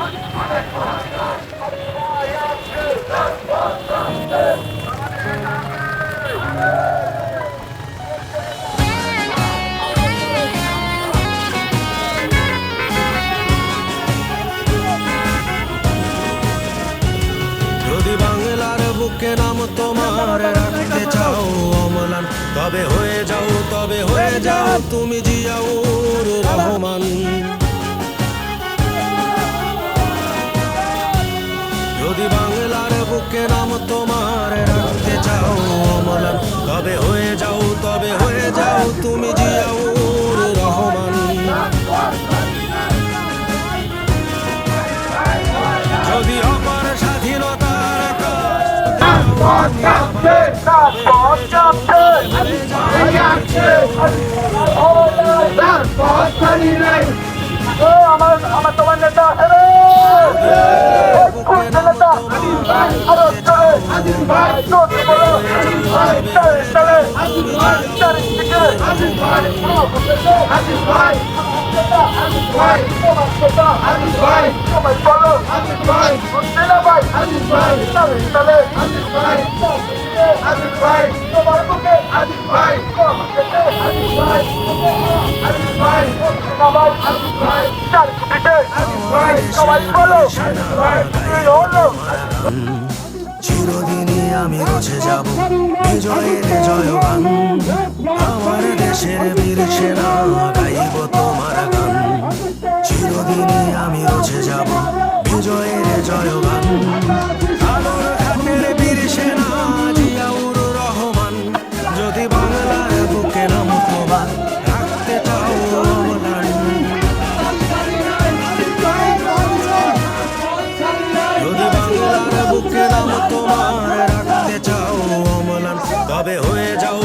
যদি বাংলার বুকে নাম তোমার রাখতে চাও অম্লান, তবে হয়ে যাও তুমি জিয়াউর রহমান। যদি বাংলার বুকে নাম তোমার রাখতে চাও অম্লান, তবে হয়ে যাও তুমি জিয়াউর রহমান। যদি অপার স্বাধীনতার আমার তোমার নেতা চিরদিনই আমি রচে যাব বিজয়ের জয়গান। আমার দেশের বীর সেনা গাইব তোমার গান। চিরদিনই আমি রচে যাব বিজয়ের জয়গান। আলোর ঘাটের বীর সেনা জিয়াউর রহমান। যদি বাংলার বুকে নাম তোমার রাখতে চাও অম্লান, যদি বাংলার বুকে নাম তোমার রাখতে চাও অম্লান, তবে হয়ে যাও